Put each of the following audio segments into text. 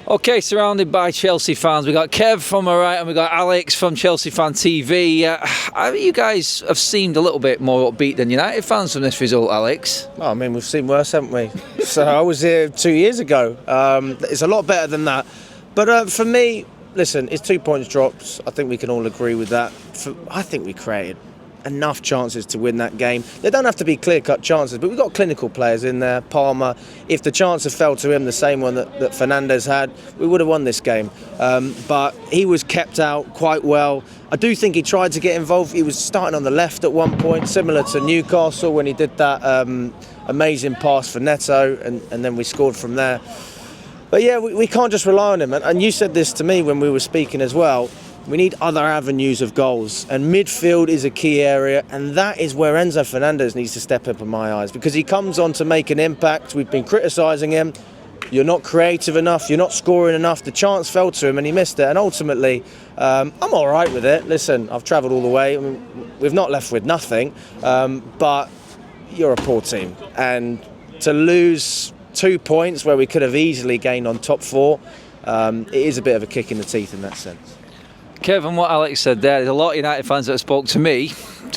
Okay, surrounded by Chelsea fans. We got Kev from my right and we got Alex from Chelsea Fan TV. You guys have seemed a little bit more upbeat than United fans from this result, Alex. Well, I mean, we've seen worse, haven't we? So I was here 2 years ago. It's a lot better than that. But for me, listen, it's 2 points drops. I think we can all agree with that. I think we created enough chances to win that game. They don't have to be clear-cut chances, but we've got clinical players in there. Palmer, if the chance had fell to him, the same one that Fernandes had, we would have won this game. But he was kept out quite well. I do think he tried to get involved. He was starting on the left at one point, similar to Newcastle when he did that amazing pass for Neto, and then we scored from there. But yeah, we can't just rely on him. And you said this to me when we were speaking as well. We need other avenues of goals, and midfield is a key area, and that is where Enzo Fernandez needs to step up in my eyes, because he comes on to make an impact. We've been criticising him. You're not creative enough, you're not scoring enough. The chance fell to him and he missed it, and ultimately I'm all right with it. Listen, I've travelled all the way. I mean, we've not left with nothing, but you're a poor team, and to lose 2 points where we could have easily gained on top four, it is a bit of a kick in the teeth in that sense. Kevin, what Alex said there, there's a lot of United fans that spoke to me,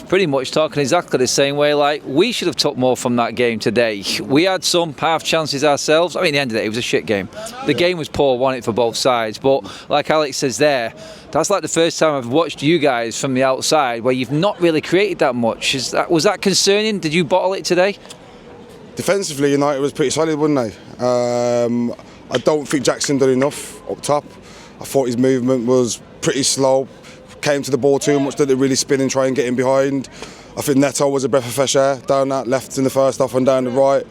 pretty much talking exactly the same way, like, we should have took more from that game today. We had some half chances ourselves. I mean, at the end of the day, it was a shit game. The game was poor, won it for both sides, but like Alex says there, that's like the first time I've watched you guys from the outside where you've not really created that much. Was that concerning? Did you bottle it today? Defensively, United was pretty solid, wasn't they? I don't think Jackson did enough up top. I thought his movement was pretty slow, came to the ball too much, didn't really spin and try and get in behind. I think Neto was a breath of fresh air down that left in the first half and down the right.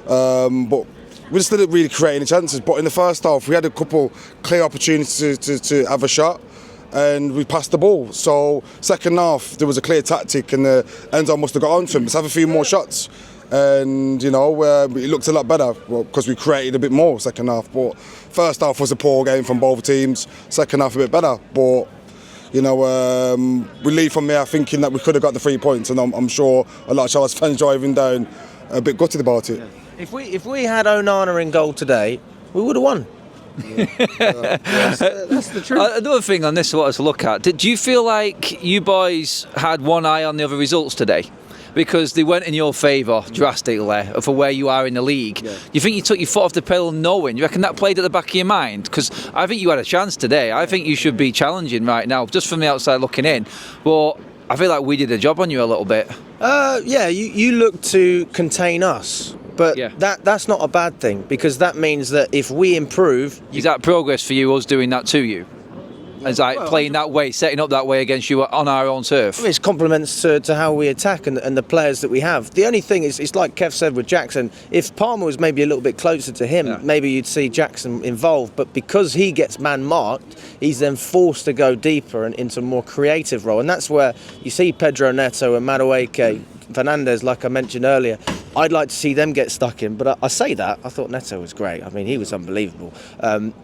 But we just didn't really create any chances. But in the first half, we had a couple clear opportunities to have a shot, and we passed the ball. So second half, there was a clear tactic, and Enzo must have got onto him. Let's have a few more shots. And, it looked a lot better because we created a bit more second half. But first half was a poor game from both teams. Second half a bit better. But, we leave from there thinking that we could have got the 3 points. And I'm sure a lot of Charles fans driving down a bit gutted about it. Yeah. If we had Onana in goal today, we would have won. That's the truth. Another thing on this I wanted to look at. Did you feel like you boys had one eye on the other results today? Because they went in your favour drastically for where you are in the league. Yeah. You think you took your foot off the pedal knowing? You reckon that played at the back of your mind? Because I think you had a chance today. I think you should be challenging right now, just from the outside looking in. But I feel like we did a job on you a little bit. You look to contain us. But that's not a bad thing, because that means that if we improve... Is that progress for you, us doing that to you? As playing that way, setting up that way against you on our own turf. It's compliments to how we attack and the players that we have. The only thing is, it's like Kev said with Jackson, if Palmer was maybe a little bit closer to him, maybe you'd see Jackson involved. But because he gets man-marked, he's then forced to go deeper and into a more creative role. And that's where you see Pedro Neto and Madueke, Fernandes, like I mentioned earlier. I'd like to see them get stuck in, but I say that, I thought Neto was great. I mean, he was unbelievable.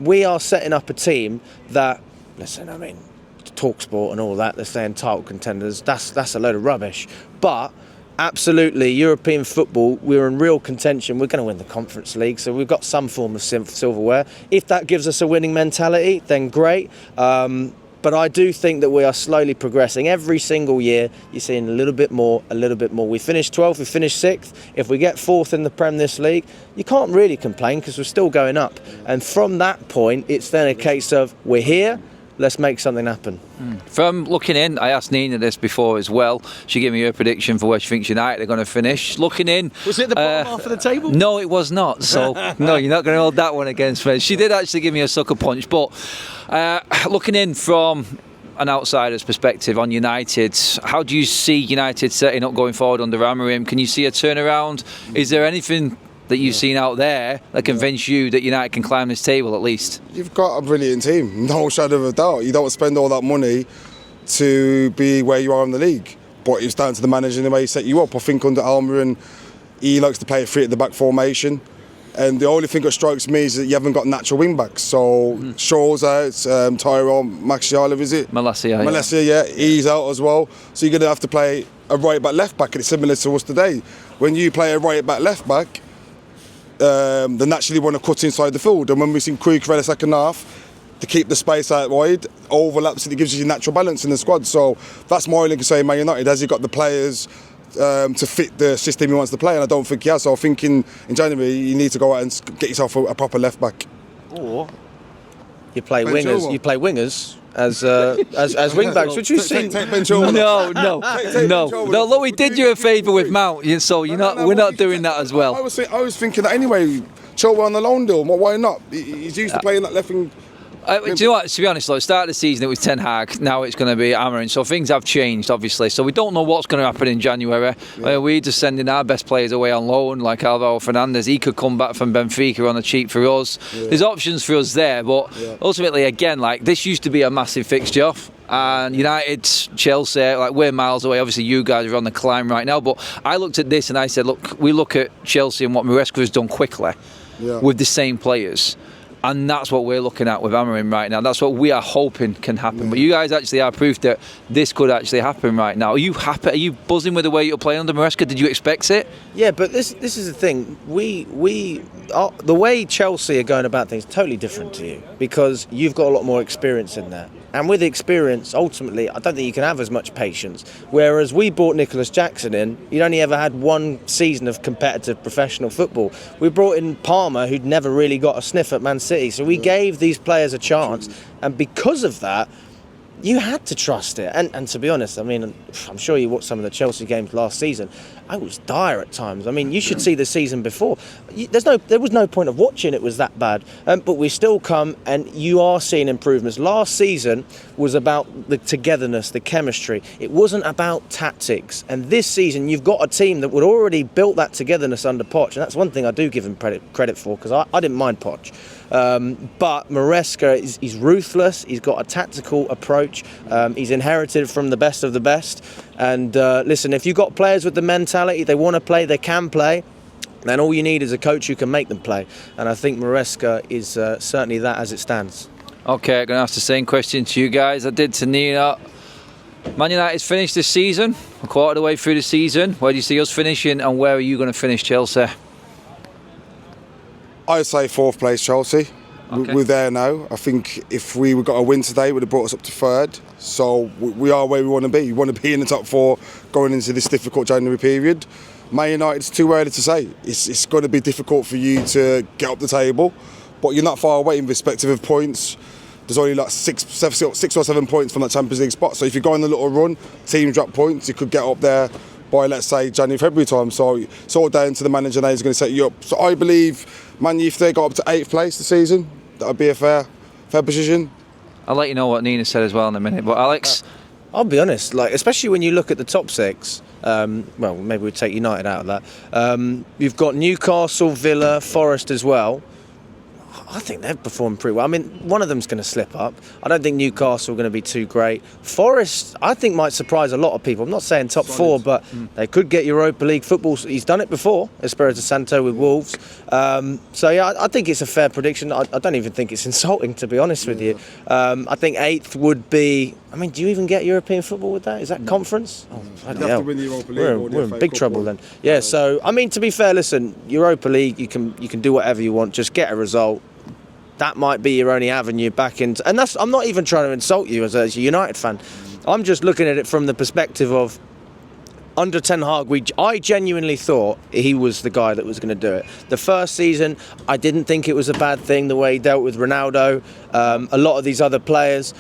We are setting up a team that... Listen, I mean, TalkSport and all that, they're saying title contenders, that's a load of rubbish. But absolutely, European football, we're in real contention. We're going to win the Conference League, so we've got some form of silverware. If that gives us a winning mentality, then great. But I do think that we are slowly progressing. Every single year, you're seeing a little bit more. We finished 12th, we finished 6th. If we get 4th in the Premier League, you can't really complain because we're still going up. And from that point, it's then a case of, we're here, let's make something happen. From looking in, I asked Nina this before as well. She gave me her prediction for where she thinks United are going to finish. Looking in... Was it the bottom half of the table? No, it was not. So, no, you're not going to hold that one against me. She did actually give me a sucker punch. But looking in from an outsider's perspective on United, how do you see United setting up going forward under Amorim? Can you see a turnaround? Is there anything that you've seen out there that convince you that United can climb this table at least? You've got a brilliant team, no shadow of a doubt. You don't spend all that money to be where you are in the league, but it's down to the manager and the way he set you up. I think under Almiron, he likes to play a three at the back formation, and the only thing that strikes me is that you haven't got natural wing backs. So Shaw's out, Tyrone Maxiala, is it? Malacia, he's out as well. So you're going to have to play a right back, left back, and it's similar to us today. When you play a right back, left back, they naturally want to cut inside the field. And when we've seen Cucurella second half, to keep the space out wide, overlaps, and it gives you natural balance in the squad. So that's my only concern, Man United. Has he got the players to fit the system he wants to play? And I don't think he has. So I think in January you need to go out and get yourself a proper left back. Or you play wingers. You play wingers as wing backs, which we've seen. No. Look, we did you a favour with Mount, so we're not doing that as well. I was thinking that anyway. Chilwell on the loan deal. Why not? He's used to playing that left wing. Do you know what? To be honest, at start of the season it was Ten Hag. Now it's going to be Amarin. So things have changed, obviously. So we don't know what's going to happen in January. Yeah. We're just sending our best players away on loan, like Alvaro Fernandez. He could come back from Benfica on the cheap for us. Yeah. There's options for us there, but ultimately, again, like this used to be a massive fixture. And United, Chelsea, like we're miles away. Obviously, you guys are on the climb right now. But I looked at this and I said, look, we look at Chelsea and what Maresca has done quickly with the same players. And that's what we're looking at with Amarin right now. That's what we are hoping can happen. Yeah. But you guys actually are proof that this could actually happen right now. Are you happy? Are you buzzing with the way you're playing under Maresca? Did you expect it? Yeah, but this is the thing. The way Chelsea are going about things is totally different to you because you've got a lot more experience in there. And with experience, ultimately, I don't think you can have as much patience. Whereas we brought Nicholas Jackson in, he'd only ever had one season of competitive professional football. We brought in Palmer, who'd never really got a sniff at Man City. So we gave these players a chance. And because of that, you had to trust it. And to be honest, I mean, I'm sure you watched some of the Chelsea games last season. I was dire at times. I mean, you should see the season before. There was no point of watching it was that bad. But we still come and you are seeing improvements. Last season was about the togetherness, the chemistry. It wasn't about tactics. And this season, you've got a team that would already built that togetherness under Poch. And that's one thing I do give him credit for because I didn't mind Poch. But Maresca is ruthless. He's got a tactical approach. He's inherited from the best of the best. And listen, if you've got players with the mentality, they want to play, they can play, then all you need is a coach who can make them play. And I think Maresca is certainly that as it stands. Okay, I'm going to ask the same question to you guys I did to Nina. Man United's finished this season, a quarter of the way through the season. Where do you see us finishing and where are you going to finish, Chelsea? I'd say fourth place Chelsea. Okay. We're there now. I think if we got a win today, it would have brought us up to third. So we are where we want to be. We want to be in the top four going into this difficult January period. Man United, it's too early to say. It's going to be difficult for you to get up the table, but you're not far away in respective of points. There's only like six or 7 points from that Champions League spot. So if you go on a little run, teams drop points, you could get up there by, let's say, January, February time. So it's all down to the manager now who's going to set you up. So I believe Man U, if they got up to 8th place this season, that would be a fair position. I'll let you know what Nina said as well in a minute. But Alex? I'll be honest, like especially when you look at the top six, well, maybe we'd take United out of that. You've got Newcastle, Villa, Forest as well. I think they've performed pretty well. I mean, one of them's going to slip up. I don't think Newcastle are going to be too great. Forest, I think, might surprise a lot of people. I'm not saying top four, but they could get Europa League football. He's done it before, Espirito Santo with Wolves. So, yeah, I think it's a fair prediction. I don't even think it's insulting, to be honest with you. I think 8th would be... I mean, do you even get European football with that? Is that conference? Oh, bloody hell. Win the Europa League we're in big trouble then. Yeah, so, I mean, to be fair, listen, Europa League, you can do whatever you want. Just get a result. That might be your only avenue back into... And that's, I'm not even trying to insult you as a United fan. I'm just looking at it from the perspective of under Ten Hag, I genuinely thought he was the guy that was going to do it. The first season, I didn't think it was a bad thing, the way he dealt with Ronaldo, a lot of these other players.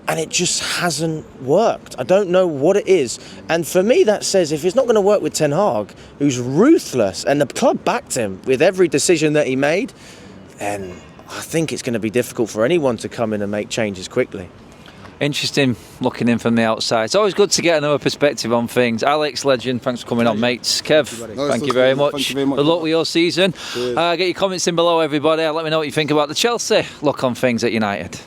And it just hasn't worked. I don't know what it is. And for me, that says if it's not going to work with Ten Hag, who's ruthless, and the club backed him with every decision that he made, then I think it's going to be difficult for anyone to come in and make changes quickly. Interesting looking in from the outside. It's always good to get another perspective on things. Alex, legend, thanks for coming on, mates. Kev, thank you very much. Thank you very much. Good luck with your season. Get your comments in below, everybody. Let me know what you think about the Chelsea look on things at United.